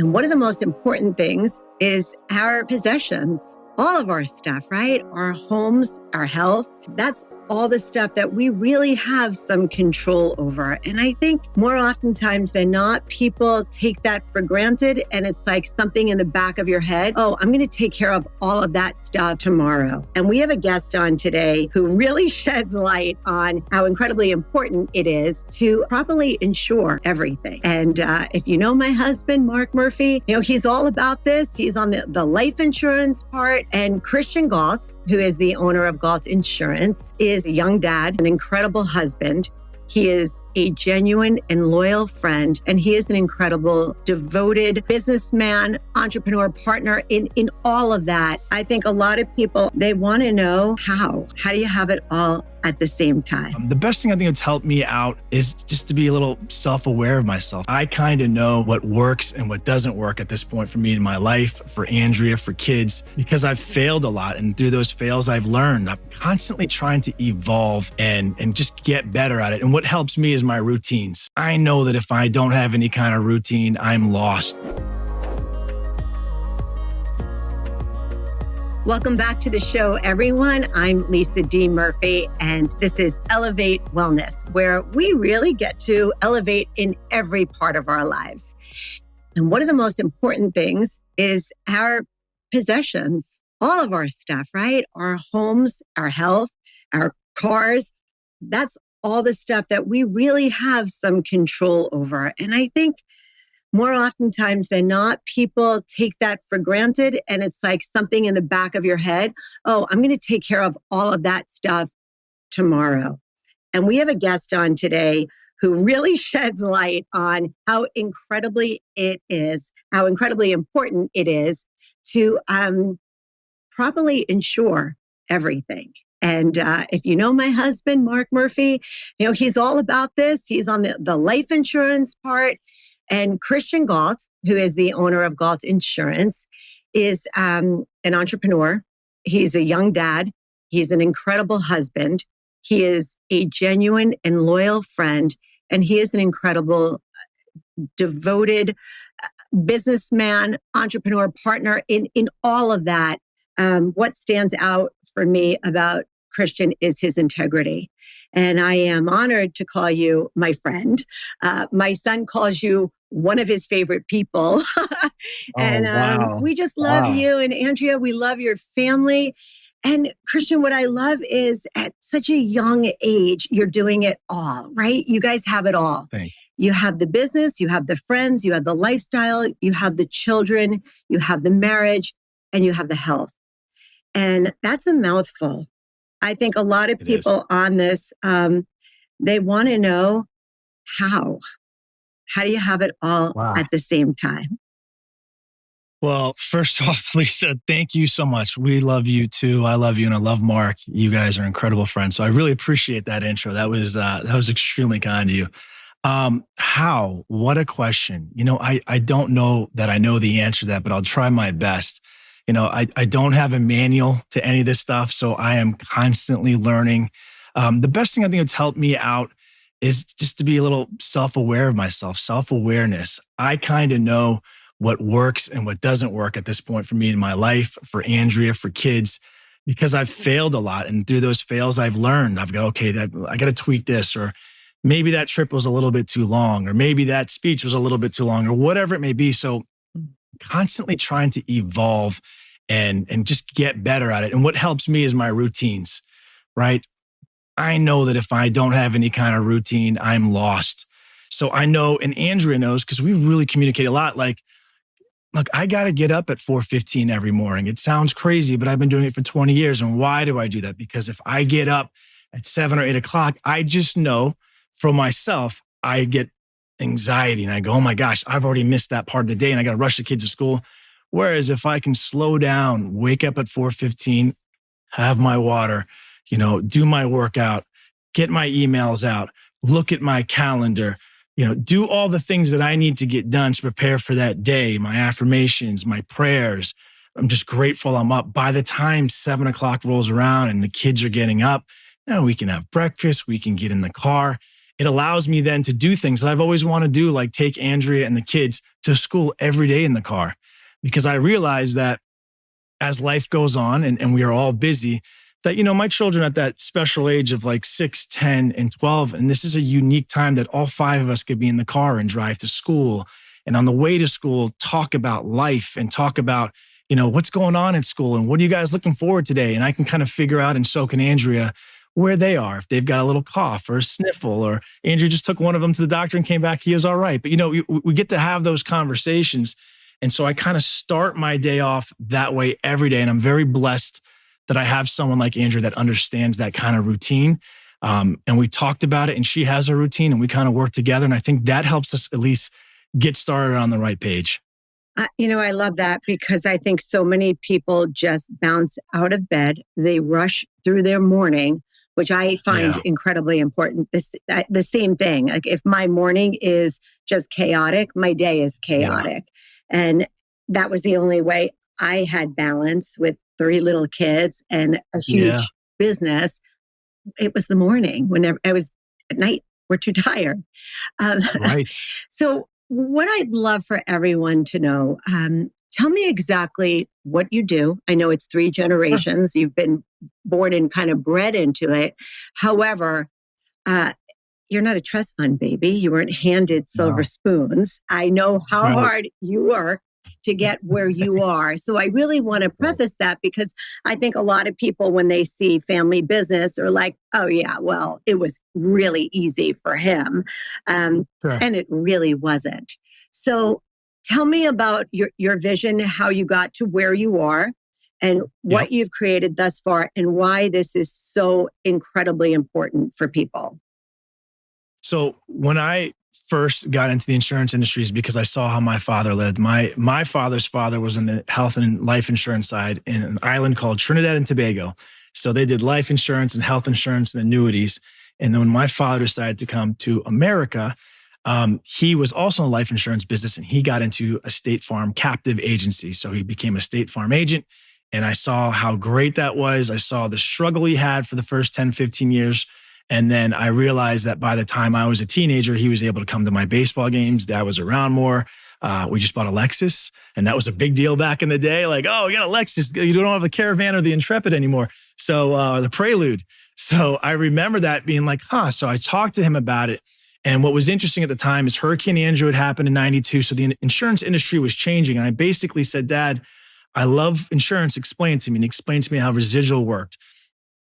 And one of the most important things is our possessions, all of our stuff, right? Our homes, our health. That's all the stuff that we really have some control over. And I think more oftentimes than not, people take that for granted. And it's like something in the back of your head. Oh, I'm going to take care of all of that stuff tomorrow. And we have a guest on today who really sheds light on how incredibly important it is to properly insure everything. And if you know my husband, Mark Murphy, he's all about this. He's on the life insurance part. And Christian Galt, who is the owner of Galt Insurance, is a young dad, an incredible husband. He is a genuine and loyal friend, and he is an incredible, devoted businessman, entrepreneur, partner in all of that. I think a lot of people, they want to know how do you have it all at the same time? The best thing I think that's helped me out is just to be a little self-aware of myself. I kind of know what works and what doesn't work at this point for me in my life, for Andrea, for kids, because I've failed a lot. And through those fails, I've learned. I'm constantly trying to evolve and just get better at it. And what helps me is my routines. I know that if I don't have any kind of routine, I'm lost. Welcome back to the show, everyone. I'm Lisa D. Murphy, and this is Elevate Wellness, where we really get to elevate in every part of our lives. And one of the most important things is our possessions, all of our stuff, right? Our homes, our health, our cars. That's all the stuff that we really have some control over. And I think more oftentimes than not, people take that for granted. And it's like something in the back of your head. Oh, I'm going to take care of all of that stuff tomorrow. And we have a guest on today who really sheds light on how incredibly important it is to properly insure everything. And if you know my husband, Mark Murphy, he's all about this. He's on the life insurance part. And Christian Galt, who is the owner of Galt Insurance, is an entrepreneur. He's a young dad. He's an incredible husband. He is a genuine and loyal friend. And he is an incredible, devoted businessman, entrepreneur, partner in all of that. What stands out for me about Christian is his integrity. And I am honored to call you my friend. My son calls you one of his favorite people. And wow. We just love you. And Andrea, we love your family. And Christian, what I love is at such a young age, you're doing it all, right? You guys have it all. Thanks. You have the business, you have the friends, you have the lifestyle, you have the children, you have the marriage, and you have the health. And that's a mouthful. I think a lot of people on this, they want to know how. How do you have it all at the same time? Well, first off, Lisa, thank you so much. We love you too. I love you and I love Mark. You guys are incredible friends. So I really appreciate that intro. That was extremely kind of you. How? What a question. I don't know that I know the answer to that, but I'll try my best. I don't have a manual to any of this stuff, so I am constantly learning. The best thing I think that's helped me out is just to be a little self-aware of myself, self-awareness. I kind of know what works and what doesn't work at this point for me in my life, for Andrea, for kids, because I've failed a lot. And through those fails, I've learned. I've got, okay, I got to tweak this, or maybe that trip was a little bit too long, or maybe that speech was a little bit too long, or whatever it may be. So constantly trying to evolve and just get better at it. And what helps me is my routines, right? I know that if I don't have any kind of routine, I'm lost. So I know, and Andrea knows, because we really communicate a lot. Like, look, I got to get up at 4:15 every morning. It sounds crazy, but I've been doing it for 20 years. And why do I do that? Because if I get up at 7 or 8 o'clock, I just know for myself, I get anxiety and I go, oh my gosh, I've already missed that part of the day and I got to rush the kids to school. Whereas if I can slow down, wake up at 4:15, have my water, do my workout, get my emails out, look at my calendar, do all the things that I need to get done to prepare for that day, my affirmations, my prayers. I'm just grateful I'm up. By the time 7 o'clock rolls around and the kids are getting up, now we can have breakfast, we can get in the car. it allows me then to do things that I've always wanted to do, like take Andrea and the kids to school every day in the car. Because I realize that as life goes on and we are all busy, that, my children at that special age of like 6, 10, and 12, and this is a unique time that all 5 of us could be in the car and drive to school. And on the way to school, talk about life and talk about, what's going on at school and what are you guys looking forward today? And I can kind of figure out, and so can Andrea, where they are, if they've got a little cough or a sniffle, or Andrea just took one of them to the doctor and came back, he was all right. But, we get to have those conversations. And so I kind of start my day off that way every day. And I'm very blessed that I have someone like Andrea that understands that kind of routine. And we talked about it, and she has a routine, and we kind of work together. And I think that helps us at least get started on the right page. I love that, because I think so many people just bounce out of bed. They rush through their morning, which I find incredibly important. The same thing. Like if my morning is just chaotic, my day is chaotic. And that was the only way I had balance with 3 little kids and a huge business. It was the morning. Whenever I was at night, we're too tired. Right. So what I'd love for everyone to know, tell me exactly what you do. I know it's 3 generations. You've been born and kind of bred into it. However, you're not a trust fund baby. You weren't handed silver spoons. I know how hard you work to get where you are. So I really want to preface that, because I think a lot of people, when they see family business, are like, oh yeah, well, it was really easy for him. And it really wasn't. So tell me about your vision, how you got to where you are, and what you've created thus far, and why this is so incredibly important for people. So when I first got into the insurance industry is because I saw how my father lived. My father's father was in the health and life insurance side in an island called Trinidad and Tobago. So they did life insurance and health insurance and annuities. And then when my father decided to come to America, he was also in a life insurance business, and he got into a State Farm captive agency. So he became a State Farm agent. And I saw how great that was. I saw the struggle he had for the first 10, 15 years. And then I realized that by the time I was a teenager, he was able to come to my baseball games. Dad was around more. We just bought a Lexus, and that was a big deal back in the day. Like, oh, you got a Lexus. You don't have the Caravan or the Intrepid anymore. So the Prelude. So I remember that being like, So I talked to him about it. And what was interesting at the time is Hurricane Andrew had happened in 92. So the insurance industry was changing. And I basically said, Dad, I love insurance. Explain to me. And he explained to me how residual worked.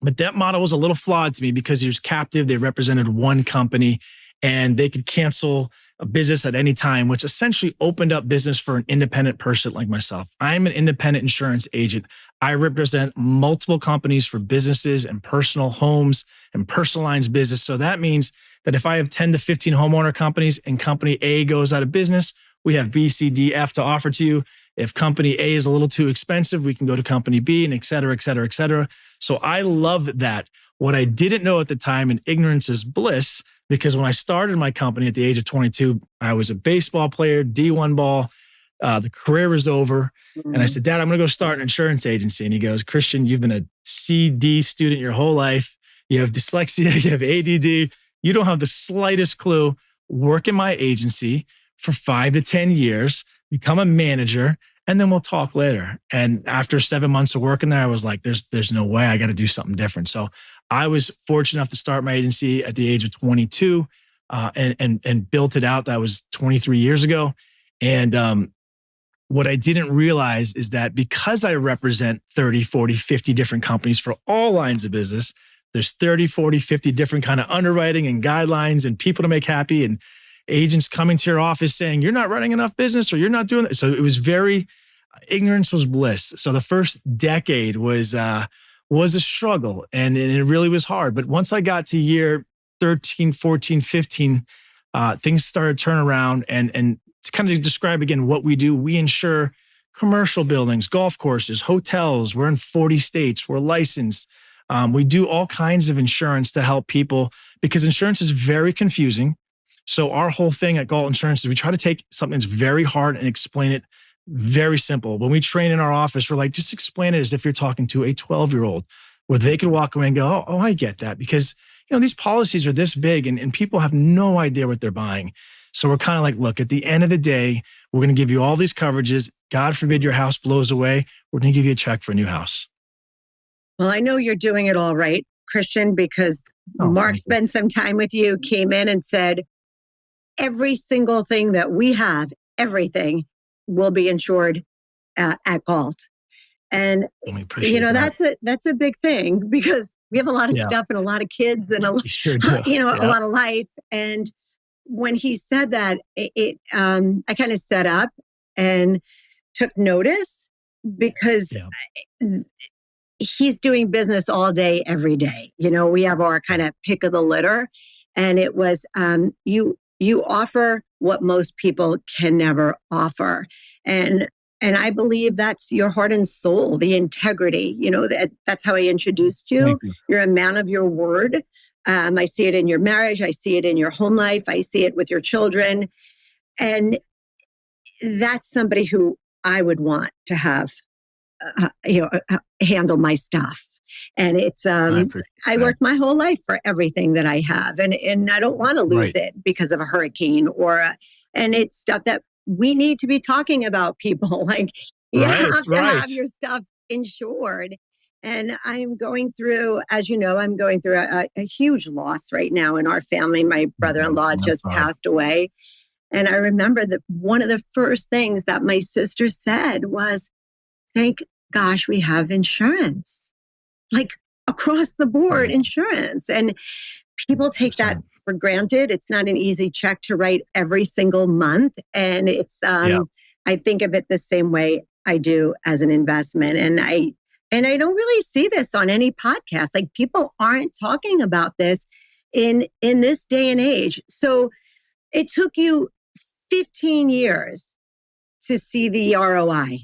But that model was a little flawed to me, because he was captive. They represented one company, and they could cancel a business at any time, which essentially opened up business for an independent person like myself. I'm an independent insurance agent. I represent multiple companies for businesses and personal homes and personal lines business. So that means that if I have 10 to 15 homeowner companies and company A goes out of business, we have B, C, D, F to offer to you. If company A is a little too expensive, we can go to company B, and et cetera, et cetera, et cetera. So I love that. What I didn't know at the time, and ignorance is bliss, because when I started my company at the age of 22, I was a baseball player, D1 ball. The career was over. And I said, Dad, I'm going to go start an insurance agency. And he goes, Christian, you've been a CD student your whole life. You have dyslexia, you have ADD. You don't have the slightest clue. Work in my agency for 5 to 10 years, become a manager, and then we'll talk later. And after 7 months of working there, I was like, there's no way. I got to do something different. So I was fortunate enough to start my agency at the age of 22 and built it out. That was 23 years ago. And what I didn't realize is that because I represent 30, 40, 50 different companies for all lines of business, there's 30, 40, 50 different kind of underwriting and guidelines and people to make happy, and agents coming to your office saying, you're not running enough business, or you're not doing it. So it was ignorance was bliss. So the first decade was a struggle, and it really was hard. But once I got to year 13, 14, 15, things started to turn around. And to kind of describe again what we do, we insure commercial buildings, golf courses, hotels. We're in 40 states. We're licensed. We do all kinds of insurance to help people, because insurance is very confusing. So our whole thing at Galt Insurance is we try to take something that's very hard and explain it very simple. When we train in our office, we're like, just explain it as if you're talking to a 12-year-old, where they could walk away and go, oh, I get that. Because, these policies are this big and people have no idea what they're buying. So we're kind of like, look, at the end of the day, we're going to give you all these coverages. God forbid your house blows away. We're going to give you a check for a new house. Well, I know you're doing it all right, Christian, because Mark spent some time with you, came in and said, every single thing that we have, everything will be insured at Galt. And that's a big thing because we have a lot of stuff and a lot of kids and a lot of life. And when he said that, I kind of set up and took notice because he's doing business all day, every day. We have our kind of pick of the litter, and it was you offer what most people can never offer, and I believe that's your heart and soul, the integrity. That's how I introduced you. You're a man of your word. I see it in your marriage. I see it in your home life. I see it with your children. And that's somebody who I would want to have, handle my stuff. And it's, I worked my whole life for everything that I have. And I don't want to lose it because of a hurricane and it's stuff that we need to be talking about, people. Like, you have to have your stuff insured. And I'm going through, as you know, a huge loss right now in our family. My brother-in-law just passed away. And I remember that one of the first things that my sister said was, thank gosh, we have insurance, like across the board insurance. And people take that for granted. It's not an easy check to write every single month. And it's, I think of it the same way I do as an investment. And I don't really see this on any podcast. Like, people aren't talking about this in this day and age. So it took you 15 years to see the ROI.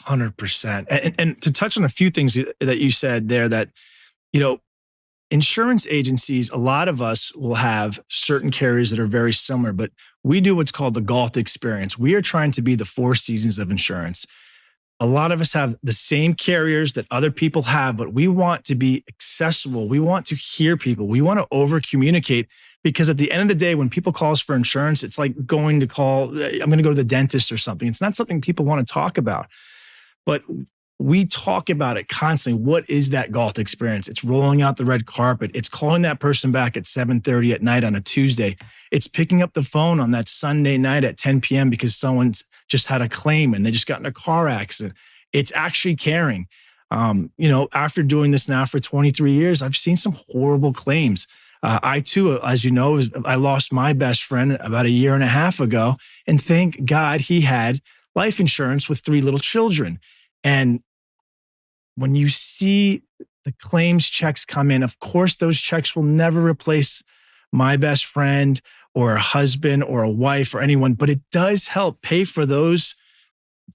100%. And to touch on a few things that you said there, that, insurance agencies, a lot of us will have certain carriers that are very similar, but we do what's called the Galt Experience. We are trying to be the Four Seasons of insurance. A lot of us have the same carriers that other people have, but we want to be accessible. We want to hear people. We want to over communicate, because at the end of the day, when people call us for insurance, it's like I'm going to go to the dentist or something. It's not something people want to talk about, but we talk about it constantly. What is that Galt experience? It's rolling out the red carpet. It's calling that person back at 7:30 at night on a Tuesday. It's picking up the phone on that Sunday night at 10 p.m. because someone's just had a claim and they just got in a car accident. It's actually caring. After doing this now for 23 years, I've seen some horrible claims. I too, as you know, I lost my best friend about a year and a half ago, and thank God he had life insurance with 3 little children. And when you see the claims checks come in, of course, those checks will never replace my best friend or a husband or a wife or anyone, but it does help pay for those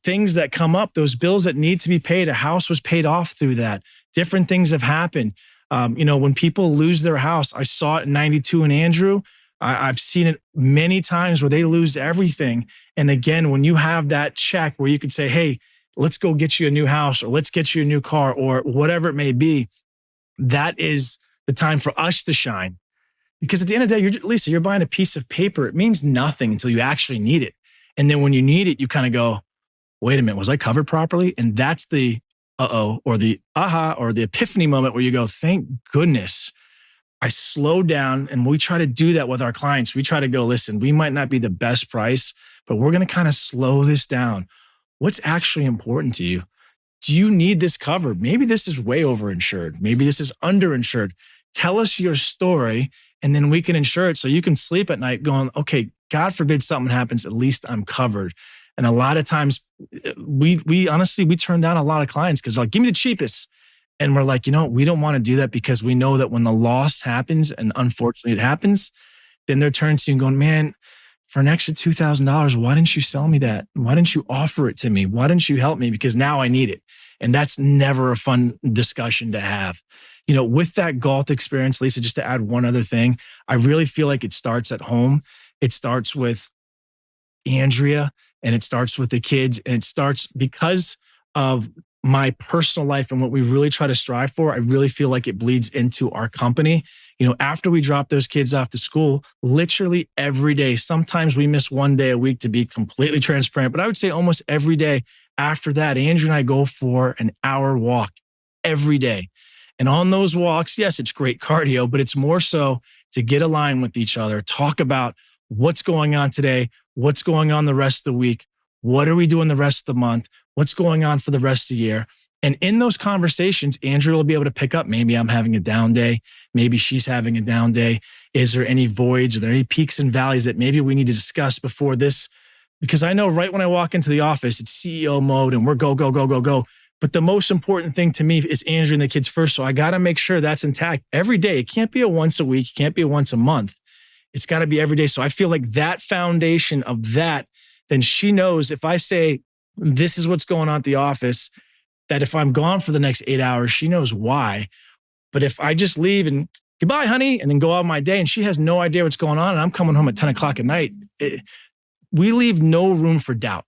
things that come up, those bills that need to be paid. A house was paid off through that. Different things have happened. When people lose their house, I saw it in 92 in Andrew. I've seen it many times where they lose everything. And again, when you have that check where you could say, hey, let's go get you a new house, or let's get you a new car, or whatever it may be, that is the time for us to shine. Because at the end of the day, Lisa, you're buying a piece of paper. It means nothing until you actually need it. And then when you need it, you kind of go, wait a minute, was I covered properly? And that's the or the aha, or the epiphany moment where you go, thank goodness I slowed down. And we try to do that with our clients. We try to go, listen, we might not be the best price, but we're going to kind of slow this down. What's actually important to you? Do you need this covered? Maybe this is way overinsured. Maybe this is underinsured. Tell us your story, and then we can insure it so you can sleep at night going, okay, God forbid something happens, at least I'm covered. And a lot of times we honestly turn down a lot of clients because they're like, give me the cheapest. And we're like, we don't want to do that, because we know that when the loss happens, and unfortunately it happens, then they're turning to you and going, man, for an extra $2,000, why didn't you sell me that? Why didn't you offer it to me? Why didn't you help me? Because now I need it. And that's never a fun discussion to have. With that Galt experience, Lisa, just to add one other thing, I really feel like it starts at home. It starts with Andrea, and it starts with the kids, and it starts because of my personal life and what we really try to strive for, I really feel like it bleeds into our company. After we drop those kids off to school, literally every day, sometimes we miss one day a week to be completely transparent, but I would say almost every day after that, Andrew and I go for an hour walk every day. And on those walks, yes, it's great cardio, but it's more so to get aligned with each other, talk about what's going on today, what's going on the rest of the week, what are we doing the rest of the month, what's going on for the rest of the year. And in those conversations, Andrea will be able to pick up, maybe I'm having a down day. Maybe she's having a down day. Is there any voids? Are there any peaks and valleys that maybe we need to discuss before this? Because I know right when I walk into the office, it's CEO mode and we're go, go, go, go, go. But the most important thing to me is Andrea and the kids first. So I got to make sure that's intact every day. It can't be a once a week. It can't be a once a month. It's got to be every day. So I feel like that foundation of that, then she knows if I say, this is what's going on at the office, that if I'm gone for the next 8 hours, she knows why. But if I just leave and goodbye, honey, and then go out my day and she has no idea what's going on and I'm coming home at 10 o'clock at night, we leave no room for doubt.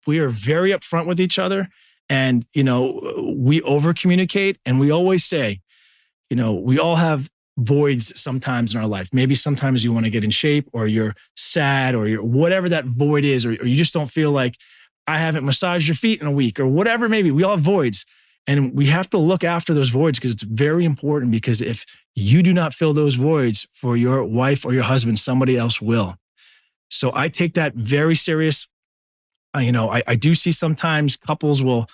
We are very upfront with each other and, we over communicate and we always say, we all have voids sometimes in our life. Maybe sometimes you want to get in shape or you're sad or you're whatever that void is, or you just don't feel like I haven't massaged your feet in a week or whatever, maybe we all have voids and we have to look after those voids because it's very important because if you do not fill those voids for your wife or your husband, somebody else will. So I take that very serious. I do see sometimes couples will,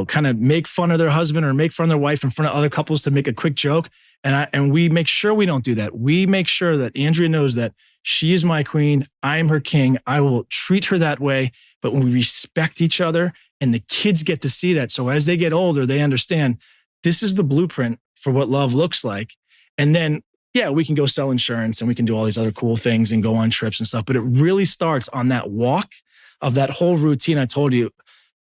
kind of make fun of their husband or make fun of their wife in front of other couples to make a quick joke. And we make sure we don't do that. We make sure that Andrea knows that she is my queen. I am her king. I will treat her that way. But when we respect each other and the kids get to see that. So as they get older, they understand this is the blueprint for what love looks like. And then, yeah, we can go sell insurance and we can do all these other cool things and go on trips and stuff. But it really starts on that walk of that whole routine. I told you,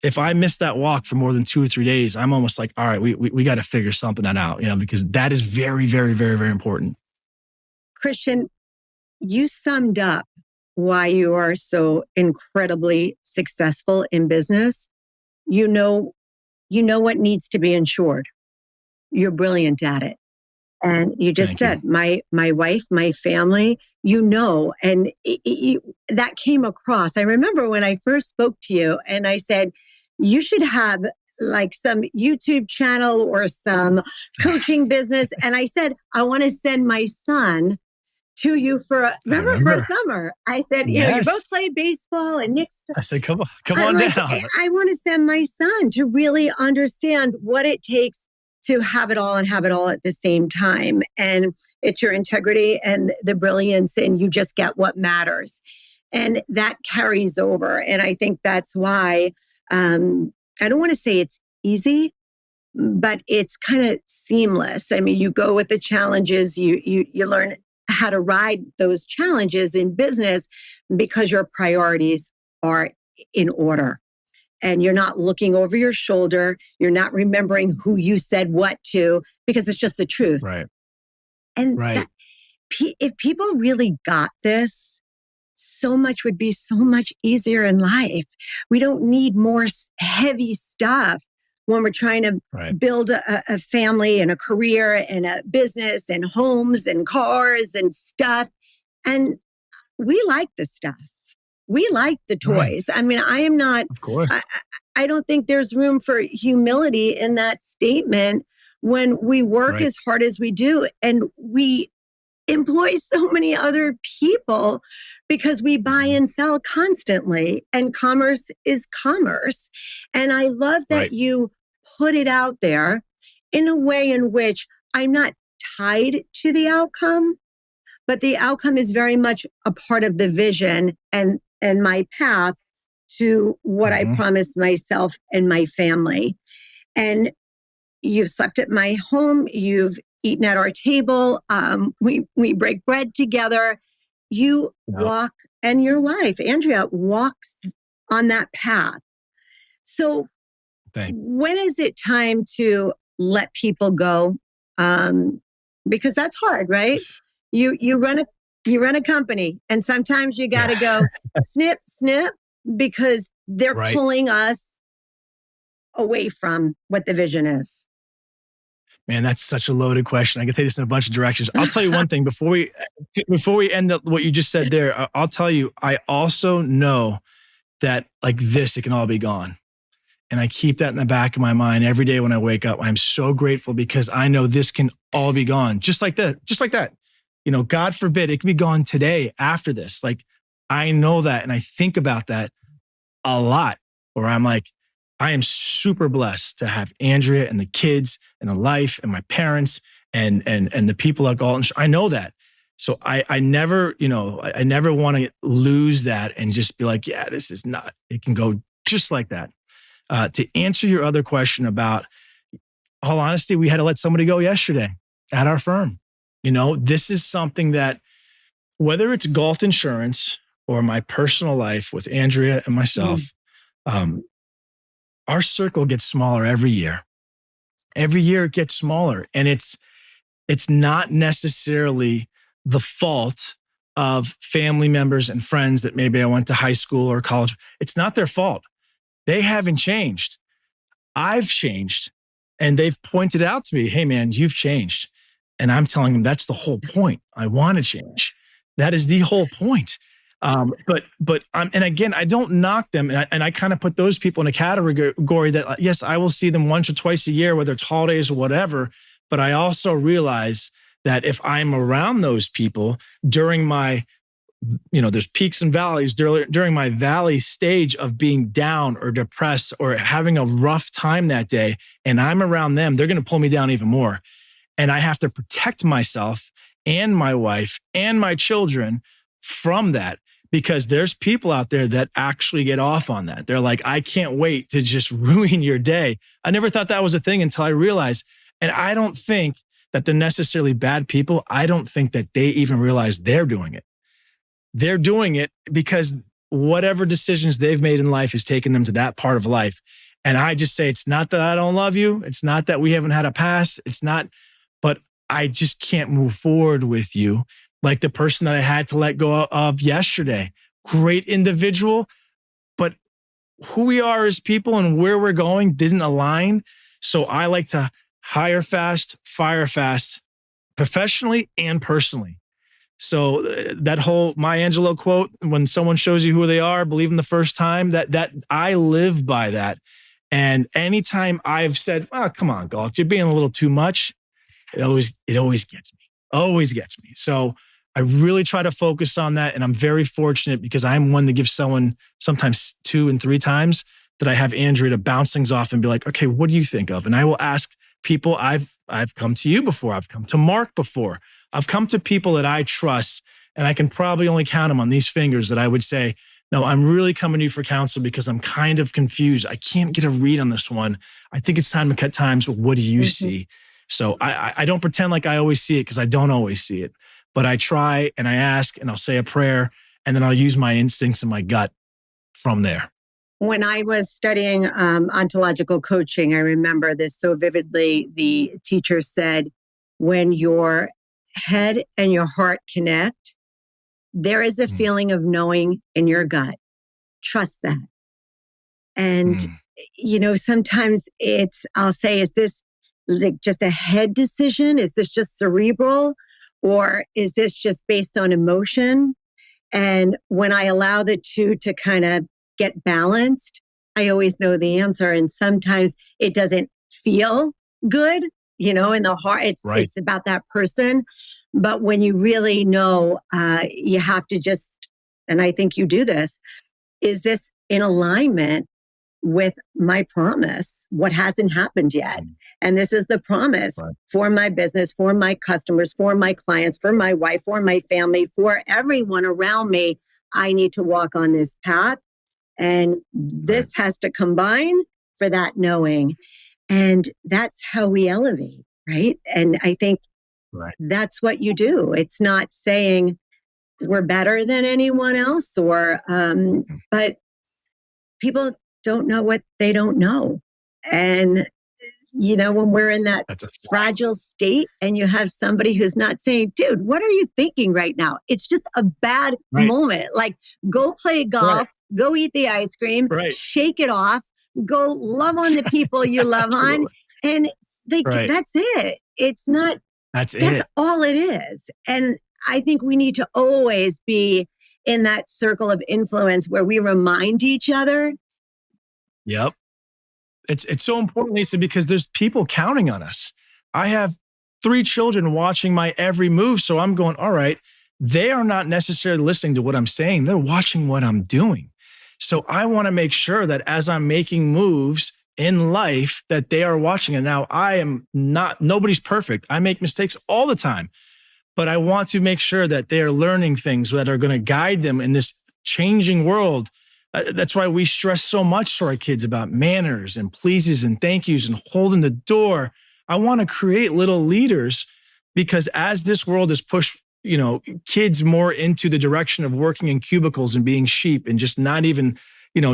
if I miss that walk for more than 2 or 3 days, I'm almost like, all right, we got to figure something out, because that is very, very, very, very important. Christian, you summed up why you are so incredibly successful in business. You know what needs to be insured. You're brilliant at it. And you just said, my wife, my family, and that came across. I remember when I first spoke to you and I said, you should have like some YouTube channel or some coaching business. And I said, I want to send my son to you for a summer. I said, yes. You both play baseball and Nick's. I said, come on down. I want to send my son to really understand what it takes to have it all and have it all at the same time. And it's your integrity and the brilliance, and you just get what matters. And that carries over. And I think that's why, I don't want to say it's easy, but it's kind of seamless. I mean, you go with the challenges, you learn how to ride those challenges in business because your priorities are in order. And you're not looking over your shoulder. You're not remembering who you said what to, because it's just the truth. Right. And if people really got this, so much would be so much easier in life. We don't need more heavy stuff when we're trying to build a family and a career and a business and homes and cars and stuff. And we like the stuff. We like the toys. Right. I mean, I am not, of course. I don't think there's room for humility in that statement when we work as hard as we do and we employ so many other people because we buy and sell constantly, and commerce is commerce. And I love that you put it out there in a way in which I'm not tied to the outcome, but the outcome is very much a part of the vision and my path to what I promised myself and my family. And you've slept at my home. You've eaten at our table. We break bread together. You walk, and your wife, Andrea, walks on that path. So when is it time to let people go? Because that's hard, right? You run a company, and sometimes you got to go snip, snip, because they're pulling us away from what the vision is? Man, that's such a loaded question. I can take this in a bunch of directions. I'll tell you one thing before we end up what you just said there. I'll tell you, I also know that like this, it can all be gone. And I keep that in the back of my mind every day when I wake up. I'm so grateful because I know this can all be gone. Just like that. Just like that. God forbid it can be gone today after this. Like I know that. And I think about that a lot where I'm like, I am super blessed to have Andrea and the kids and the life and my parents and the people at Galt Insurance. I know that. So I never, I never want to lose that and just be like, yeah, this is not, it can go just like that. To answer your other question about, all honesty, we had to let somebody go yesterday at our firm. This is something that, whether it's Galt Insurance or my personal life with Andrea and myself, our circle gets smaller every year. Every year it gets smaller. And it's not necessarily the fault of family members and friends that maybe I went to high school or college. It's not their fault. They haven't changed. I've changed. And they've pointed out to me, hey man, you've changed. And I'm telling them that's the whole point. I want to change. That is the whole point. But and again, I don't knock them. And I kind of put those people in a category that, yes, I will see them once or twice a year, whether it's holidays or whatever. But I also realize that if I'm around those people during my, there's peaks and valleys during my valley stage of being down or depressed or having a rough time that day, and I'm around them, they're going to pull me down even more. And I have to protect myself and my wife and my children from that, because there's people out there that actually get off on that. They're like, I can't wait to just ruin your day. I never thought that was a thing until I realized, and I don't think that they're necessarily bad people. I don't think that they even realize they're doing it. They're doing it because whatever decisions they've made in life has taken them to that part of life. And I just say, it's not that I don't love you. It's not that we haven't had a past. It's not, but I just can't move forward with you. Like the person that I had to let go of yesterday, great individual, but who we are as people and where we're going didn't align. So I like to hire fast, fire fast, professionally and personally. So that whole Maya Angelou quote, when someone shows you who they are, believe them the first time, that I live by that. And anytime I've said, oh, come on, Galt, you're being a little too much, it always gets me. So I really try to focus on that. And I'm very fortunate because I'm one that gives someone sometimes 2 and 3 times that I have Andrea to bounce things off and be like, okay, what do you think of? And I will ask people, I've come to you before. I've come to Mark before. I've come to people that I trust, and I can probably only count them on these fingers that I would say, no, I'm really coming to you for counsel because I'm kind of confused. I can't get a read on this one. I think it's time to cut times. What do you see? So I don't pretend like I always see it because I don't always see it, but I try and I ask and I'll say a prayer and then I'll use my instincts and my gut from there. When I was studying ontological coaching, I remember this so vividly. The teacher said, when your head and your heart connect, there is a feeling of knowing in your gut. Trust that. And, sometimes I'll say, is this like just a head decision? Is this just cerebral? Or is this just based on emotion? And when I allow the two to kind of get balanced, I always know the answer. And sometimes it doesn't feel good, in the heart. It's about that person. But when you really know, you have to just, and I think you do this, is this in alignment with my promise? What hasn't happened yet? And this is the promise for my business, for my customers, for my clients, for my wife, for my family, for everyone around me. I need to walk on this path. And this has to combine for that knowing. And that's how we elevate, right? And I think that's what you do. It's not saying we're better than anyone else but people don't know what they don't know. And, when we're in that fragile state and you have somebody who's not saying, dude, what are you thinking right now? It's just a bad moment. Like, go play golf, go eat the ice cream, shake it off, go love on the people you love on. And that's it. It's not, that's all it is. And I think we need to always be in that circle of influence where we remind each other. Yep. It's so important, Lisa, because there's people counting on us. I have 3 children watching my every move. So I'm going, all right, they are not necessarily listening to what I'm saying. They're watching what I'm doing. So I want to make sure that as I'm making moves in life, that they are watching it. Now, nobody's perfect. I make mistakes all the time, but I want to make sure that they are learning things that are going to guide them in this changing world. That's why we stress so much to our kids about manners and pleases and thank yous and holding the door. I want to create little leaders, because as this world is pushed, kids more into the direction of working in cubicles and being sheep and just not even,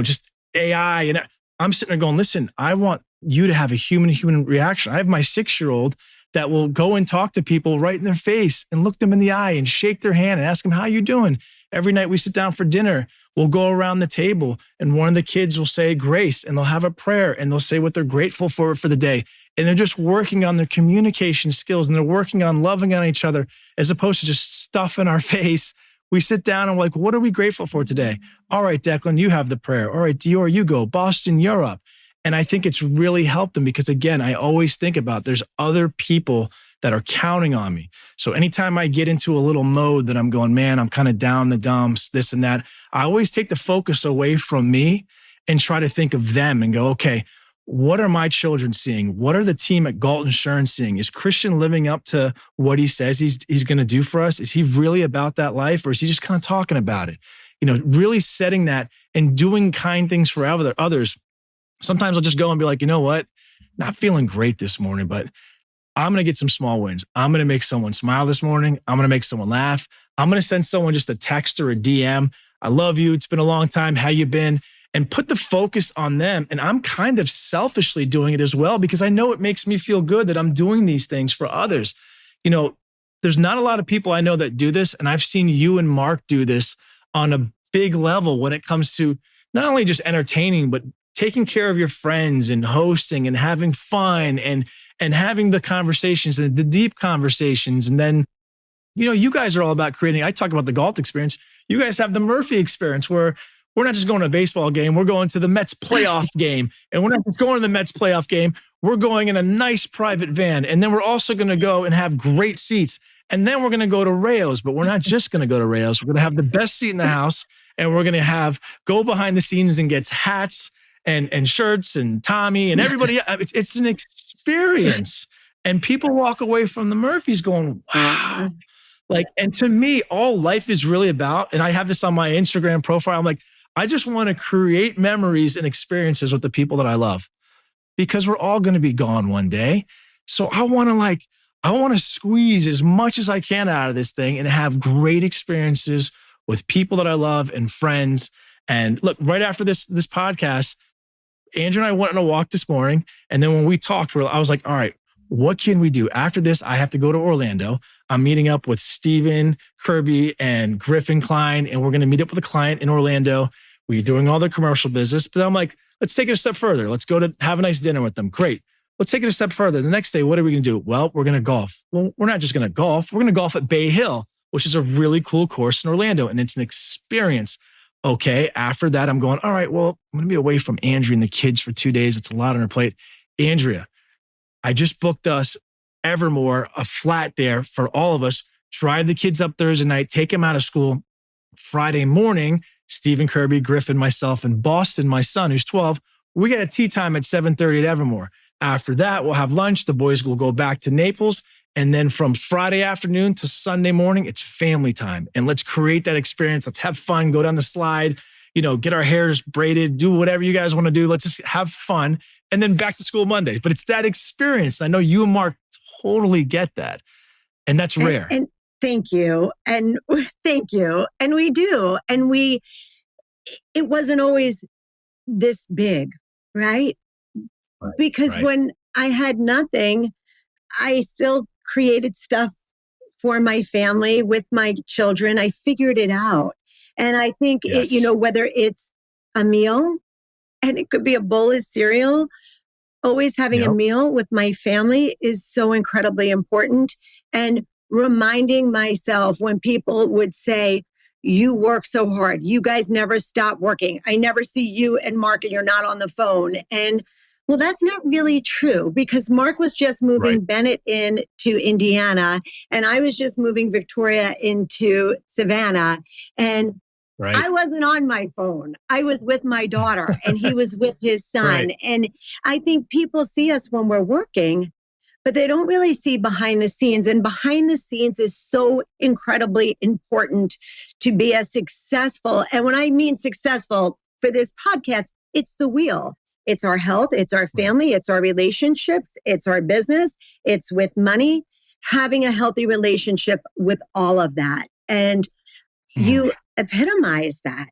just AI. And I'm sitting there going, listen, I want you to have a human reaction. I have my 6-year-old that will go and talk to people right in their face and look them in the eye and shake their hand and ask them, how you doing? Every night we sit down for dinner, we'll go around the table and one of the kids will say grace and they'll have a prayer and they'll say what they're grateful for the day. And they're just working on their communication skills and they're working on loving on each other as opposed to just stuff in our face. We sit down and we're like, what are we grateful for today? All right, Declan, you have the prayer. All right, Dior, you go. Boston, you're up. And I think it's really helped them because, again, I always think about there's other people that are counting on me. So anytime I get into a little mode that I'm going, man, I'm kind of down the dumps, this and that, I always take the focus away from me and try to think of them and go, okay, what are my children seeing? What are the team at Galt Insurance seeing? Is Christian living up to what he says he's going to do for us? Is he really about that life, or is he just kind of talking about it? Really setting that and doing kind things for others. Sometimes I'll just go and be like, you know what? Not feeling great this morning, but I'm going to get some small wins. I'm going to make someone smile this morning. I'm going to make someone laugh. I'm going to send someone just a text or a DM. I love you. It's been a long time. How you been? And put the focus on them. And I'm kind of selfishly doing it as well, because I know it makes me feel good that I'm doing these things for others. There's not a lot of people I know that do this. And I've seen you and Mark do this on a big level when it comes to not only just entertaining, but taking care of your friends and hosting and having fun and having the conversations and the deep conversations. And then, you guys are all about creating, I talk about the Galt experience. You guys have the Murphy experience where we're not just going to a baseball game. We're going to the Mets playoff game. And we're not just going to the Mets playoff game. We're going in a nice private van. And then we're also going to go and have great seats. And then we're going to go to Rayo's, but we're not just going to go to Rayo's. We're going to have the best seat in the house. And we're going to go behind the scenes and get hats and shirts and Tommy and everybody. It's an experience. And people walk away from the Murphys going, wow. And to me, all life is really about, and I have this on my Instagram profile. I'm like, I just want to create memories and experiences with the people that I love, because we're all going to be gone one day. So I want to squeeze as much as I can out of this thing and have great experiences with people that I love and friends. And look, right after this podcast, Andrew and I went on a walk this morning. And then when we talked, I was like, all right, what can we do? After this, I have to go to Orlando. I'm meeting up with Stephen Kirby and Griffin Klein, and we're going to meet up with a client in Orlando. We're doing all their commercial business. But I'm like, let's take it a step further. Let's go to have a nice dinner with them. Great. Let's take it a step further. The next day, what are we going to do? Well, we're going to golf. Well, we're not just going to golf. We're going to golf at Bay Hill, which is a really cool course in Orlando, and it's an experience. Okay. After that, I'm going, all right, well, I'm going to be away from Andrea and the kids for 2 days. It's a lot on her plate. Andrea, I just booked us Evermore, a flat there for all of us. Drive the kids up Thursday night, take them out of school. Friday morning, Stephen Kirby, Griffin, myself, and Boston, my son, who's 12, we got a tea time at 7:30 at Evermore. After that, we'll have lunch. The boys will go back to Naples. And then from Friday afternoon to Sunday morning, it's family time. And let's create that experience. Let's have fun, go down the slide, get our hairs braided, do whatever you guys want to do. Let's just have fun. And then back to school Monday. But it's that experience. I know you and Mark totally get that. And that's rare. And thank you. And thank you. And we do. And it wasn't always this big, right? Because when I had nothing, I still created stuff for my family with my children. I figured it out. And I think, whether it's a meal And it could be a bowl of cereal. Always having a Yep. meal with my family is so incredibly important. And reminding myself when people would say, you work so hard. You guys never stop working. I never see you and Mark and you're not on the phone. And well, that's not really true because Mark was just Right. moving Bennett into Indiana and I was just moving Victoria into Savannah. And Right. I wasn't on my phone. I was with my daughter and he was with his son. Right. And I think people see us when we're working, but they don't really see behind the scenes. And behind the scenes is so incredibly important to be as successful. And when I mean successful for this podcast, it's the wheel. It's our health, it's our family, it's our relationships, it's our business, it's with money, having a healthy relationship with all of that. And you epitomize that.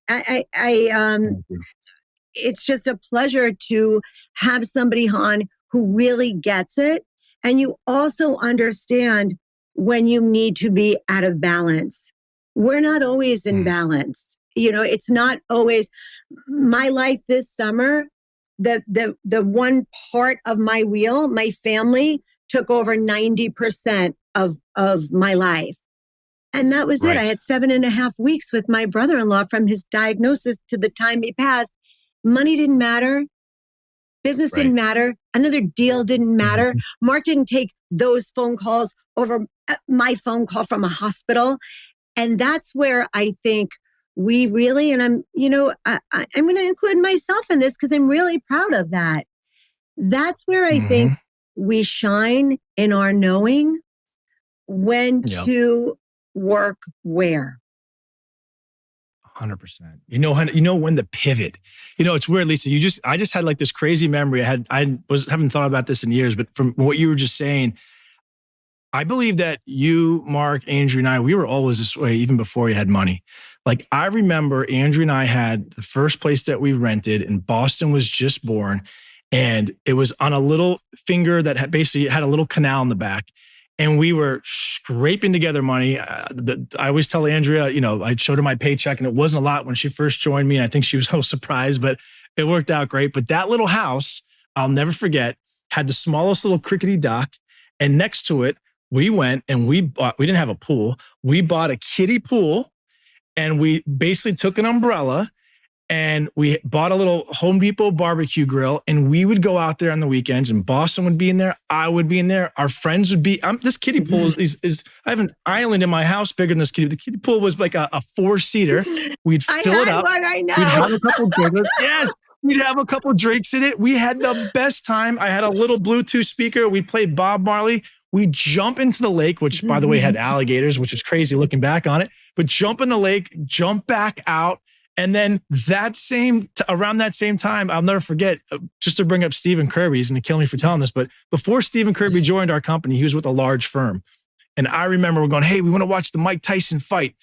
It's just a pleasure to have somebody on who really gets it. And you also understand when you need to be out of balance. We're not always in balance. You know, it's not always my life this summer. The one part of my wheel, my family took over 90% of my life. And that was it. I had 7.5 weeks with my brother-in-law from his diagnosis to the time he passed. Money didn't matter. Business didn't matter. Another deal didn't matter. Mark didn't take those phone calls over my phone call from a hospital. And that's where I think we really, and I'm going to include myself in this because I'm really proud of that. That's where I think we shine in our knowing when to work where. 100%. You know when the pivot. It's weird, Lisa. I just had like this crazy memory. Haven't thought about this in years, but from what you were just saying, I believe that you, Mark, Andrew, and I, we were always this way even before you had money. Like I remember Andrew and I had the first place that we rented and Boston was just born. And it was on a little finger that basically had a little canal in the back. And we were scraping together money. I always tell Andrea, I showed her my paycheck and it wasn't a lot when she first joined me. And I think she was a little surprised, but it worked out great. But that little house, I'll never forget, had the smallest little crickety dock. And next to it, we went and we didn't have a pool. We bought a kiddie pool and we basically took an umbrella and we bought a little Home Depot barbecue grill and we would go out there on the weekends and Boston would be in there. I would be in there. Our friends would be, this kiddie pool is I have an island in my house bigger than this kiddie. The kiddie pool was like a 4-seater. We'd fill it up. I know. We'd have a couple drinks. Yes. We'd have a couple drinks in it. We had the best time. I had a little Bluetooth speaker. We'd play Bob Marley. We jump into the lake, which by the way had alligators, which was crazy looking back on it, but jump in the lake, jump back out. And then around that same time, I'll never forget, just to bring up Stephen Kirby, he's going to kill me for telling this, but before Stephen Kirby joined our company, he was with a large firm. And I remember we're going, hey, we want to watch the Mike Tyson fight.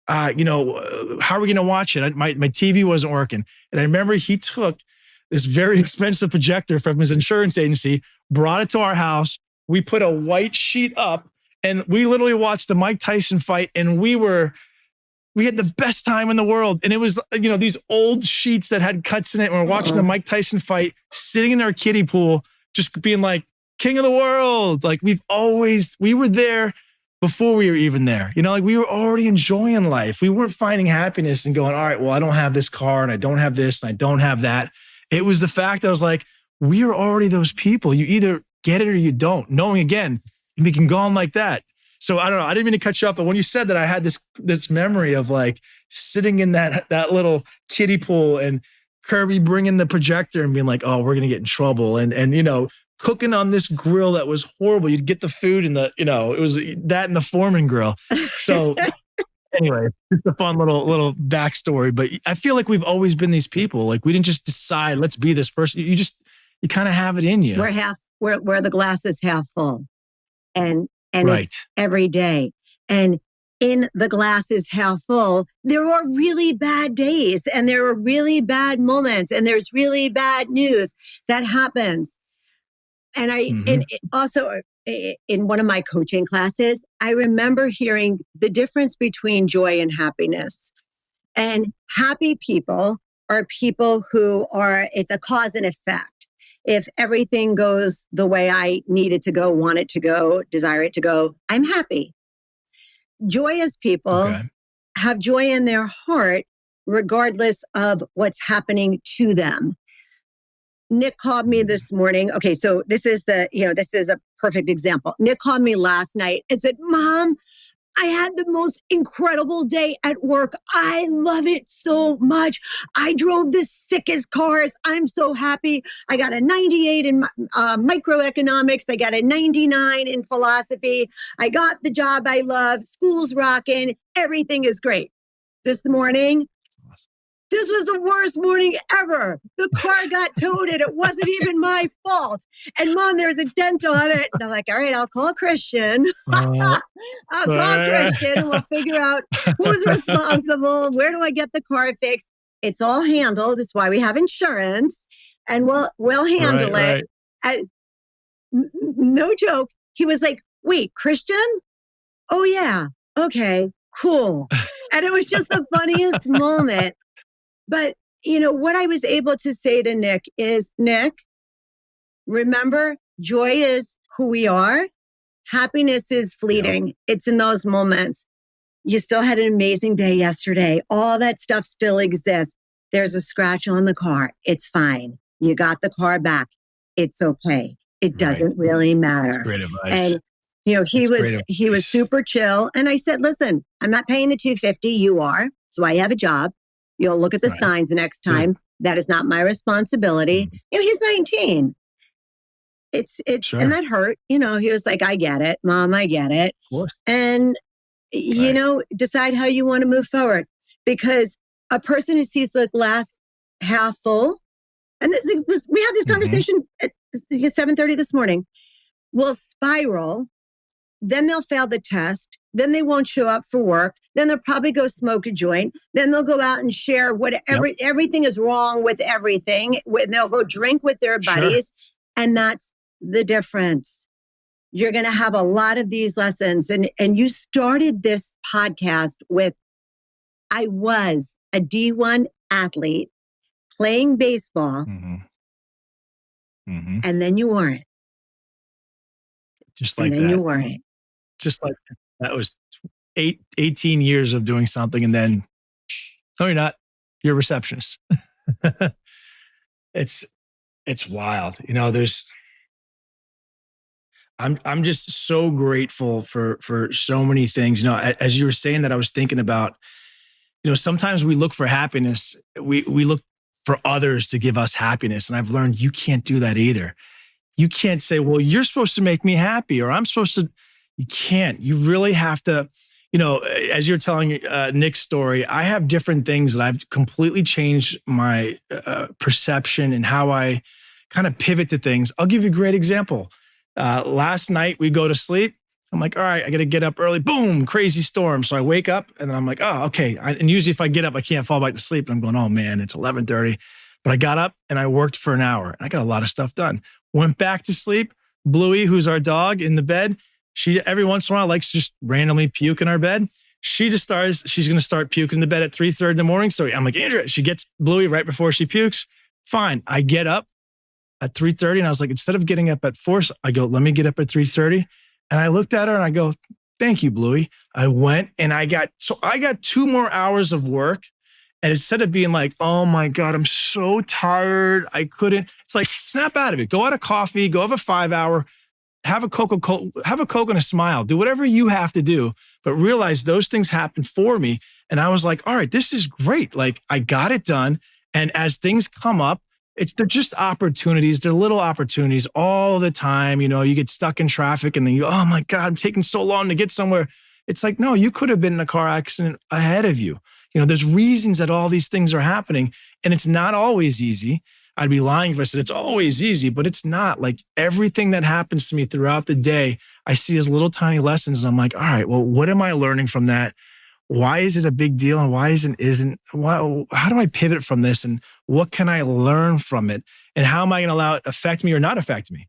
How are we going to watch it? My TV wasn't working. And I remember he took this very expensive projector from his insurance agency, brought it to our house. We put a white sheet up and we literally watched the Mike Tyson fight. And we had the best time in the world. And it was, these old sheets that had cuts in it. And we're watching the Mike Tyson fight, sitting in our kiddie pool, just being like, king of the world. Like we were there before we were even there. We were already enjoying life. We weren't finding happiness and going, all right, well, I don't have this car and I don't have this and I don't have that. It was the fact that I was like, we are already those people. You either get it or you don't. Knowing again, we can go on like that. So I don't know. I didn't mean to cut you off, but when you said that, I had this memory of like sitting in that little kiddie pool and Kirby bringing the projector and being like, "Oh, we're gonna get in trouble," and cooking on this grill that was horrible. You'd get the food in it was that and the Foreman grill. So anyway, it's a fun little backstory. But I feel like we've always been these people. Like we didn't just decide, let's be this person. You kind of have it in you. We're the glass is half full, and right. It's every day. And in the glass is half full, there are really bad days and there are really bad moments and there's really bad news that happens. And and also in one of my coaching classes, I remember hearing the difference between joy and happiness. And happy people are people who are, it's a cause and effect. If everything goes the way I need it to go, want it to go, desire it to go, I'm happy. Joyous people have joy in their heart, regardless of what's happening to them. Nick called me this morning. Okay, so this is a perfect example. Nick called me last night and said, Mom, I had the most incredible day at work. I love it so much. I drove the sickest cars. I'm so happy. I got a 98 in microeconomics. I got a 99 in philosophy. I got the job I love. School's rocking. Everything is great. This morning, this was the worst morning ever. The car got towed and it wasn't even my fault. And Mom, there's a dent on it. And I'm like, all right, I'll call Christian. I'll call Christian and we'll figure out who's responsible. Where do I get the car fixed? It's all handled. It's why we have insurance and we'll handle it. And no joke. He was like, wait, Christian? Oh yeah. Okay, cool. And it was just the funniest moment. But, what I was able to say to Nick is, Nick, remember, joy is who we are. Happiness is fleeting. It's in those moments. You still had an amazing day yesterday. All that stuff still exists. There's a scratch on the car. It's fine. You got the car back. It's okay. It doesn't really matter. That's great advice. And he was super chill. And I said, listen, I'm not paying the $250. You are. So I have a job. You'll look at the signs next time. Good. That is not my responsibility. He's 19. It's sure. And that hurt. He was like, I get it, Mom, I get it. Of course. And, decide how you want to move forward. Because a person who sees the glass half full, and we had this conversation at 7:30 this morning, will spiral. Then they'll fail the test. Then they won't show up for work. Then they'll probably go smoke a joint. Then they'll go out and share everything is wrong with everything. They'll go drink with their buddies. Sure. And that's the difference. You're going to have a lot of these lessons. And you started this podcast with, I was a D1 athlete playing baseball. And then you weren't. Just like that. And then you weren't. Just like that was 18 years of doing something. And then, no, you're not. You're a receptionist. It's wild. I'm just so grateful for so many things. As you were saying that, I was thinking about, sometimes we look for happiness. We look for others to give us happiness. And I've learned you can't do that either. You can't say, well, you're supposed to make me happy, or I'm supposed to. You can't. You really have to, as you're telling Nick's story, I have different things that I've completely changed my perception and how I kind of pivot to things. I'll give you a great example. Last night we go to sleep. I'm like, all right, I got to get up early. Boom, crazy storm. So I wake up and I'm like, oh, okay. And usually if I get up, I can't fall back to sleep. And I'm going, oh man, it's 11:30. But I got up and I worked for an hour. And I got a lot of stuff done. Went back to sleep. Bluey, who's our dog in the bed, she every once in a while likes to just randomly puke in our bed. She's going to start puking in the bed at 3:30 in the morning. So I'm like, Andrea, she gets Bluey right before she pukes. Fine. I get up at 3:30 and I was like, instead of getting up at 4, I go, let me get up at 3:30. And I looked at her and I go, thank you, Bluey. I went and I got 2 more hours of work. And instead of being like, oh my God, I'm so tired, I couldn't, it's like, snap out of it. Go out of coffee, go have a 5-hour, have a Coke and a smile, do whatever you have to do, but realize those things happen for me. And I was like, all right, this is great. Like I got it done. And as things come up, they're just opportunities. They're little opportunities all the time. You get stuck in traffic and then you go, oh my God, I'm taking so long to get somewhere. It's like, no, you could have been in a car accident ahead of you. There's reasons that all these things are happening, and it's not always easy. I'd be lying if I said it's always easy, but it's not. Like everything that happens to me throughout the day, I see as little tiny lessons. And I'm like, all right, well, what am I learning from that? Why is it a big deal? And why isn't, how do I pivot from this? And what can I learn from it? And how am I going to allow it to affect me or not affect me?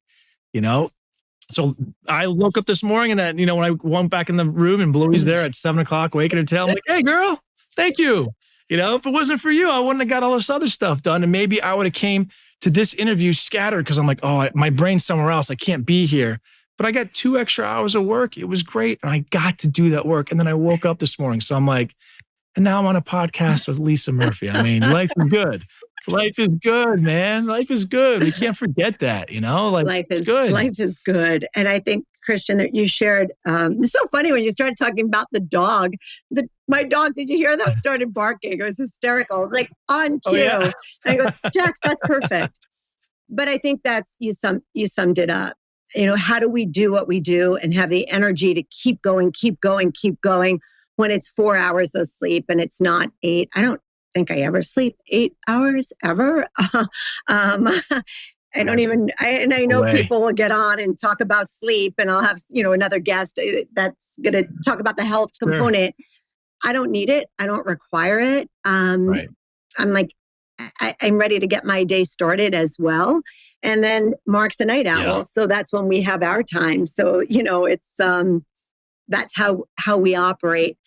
So I woke up this morning and when I went back in the room and Bluey's there at 7:00, waking her tail, I'm like, hey girl, thank you. If it wasn't for you, I wouldn't have got all this other stuff done. And maybe I would have came to this interview scattered because I'm like, oh, my brain's somewhere else. I can't be here. But I got 2 extra hours of work. It was great. And I got to do that work. And then I woke up this morning. So I'm like, and now I'm on a podcast with Lisa Murphy. I mean, life is good. Life is good, man. Life is good. We can't forget that, like it's good. Life is good. And I think, Christian, that you shared, it's so funny when you started talking about the dog. My dog, did you hear that? Started barking. It was hysterical. It's like on cue. Oh, yeah. And I go, Jax, that's perfect. But I think you summed it up. How do we do what we do and have the energy to keep going when it's 4 hours of sleep and it's not 8? I don't think I ever sleep 8 hours ever. I don't even, and I know people will get on and talk about sleep, and I'll have, another guest that's going to talk about the health component. I don't need it. I don't require it. Right. I'm like, I'm ready to get my day started as well. And then Mark's a night owl. Yeah. So that's when we have our time. So, it's, that's how we operate.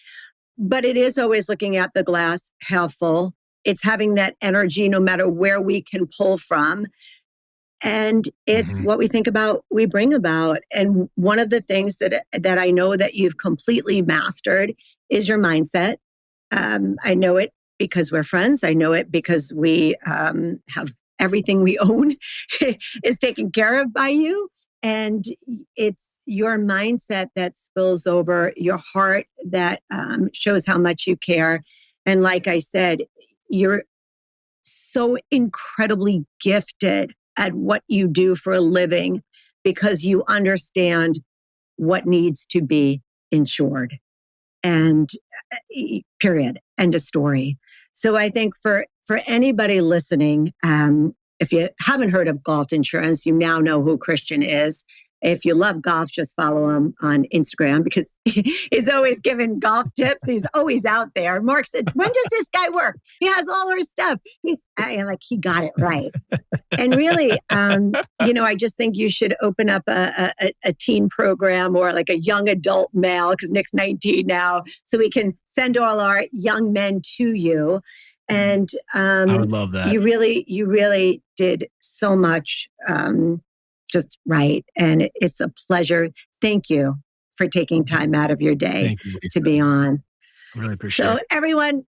But it is always looking at the glass half full. It's having that energy no matter where we can pull from. And it's what we think about, we bring about. And one of the things that I know that you've completely mastered is your mindset. I know it because we're friends. I know it because we have everything we own is taken care of by you. And it's your mindset that spills over, your heart that shows how much you care. And like I said, you're so incredibly gifted at what you do for a living because you understand what needs to be insured. And period. End of story. So I think for anybody listening, if you haven't heard of Galt Insurance, you now know who Christian is. If you love golf, just follow him on Instagram because he's always giving golf tips. He's always out there. Mark said, when does this guy work? He has all our stuff. He got it right. And really, I just think you should open up a teen program or like a young adult male, because Nick's 19 now, so we can send all our young men to you. And I would love that. You really did so much just right. And it's a pleasure. Thank you for taking time out of your day to be on. I really appreciate it. So everyone,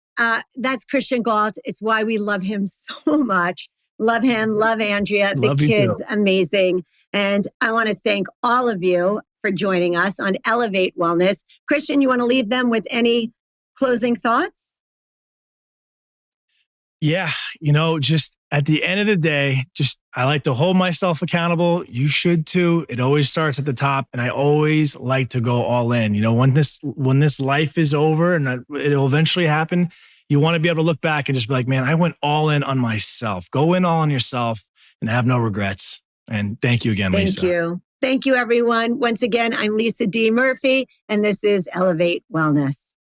that's Christian Galt. It's why we love him so much. Love him. Love Andrea. The kids, amazing. And I want to thank all of you for joining us on Elevate Wellness. Christian, you want to leave them with any closing thoughts? Yeah. Just at the end of the day, I like to hold myself accountable. You should too. It always starts at the top. And I always like to go all in. When this life is over and it'll eventually happen, you want to be able to look back and just be like, man, I went all in on myself. Go in all on yourself and have no regrets. And thank you again, Lisa. Thank you. Thank you, everyone. Once again, I'm Lisa D. Murphy, and this is Elevate Wellness.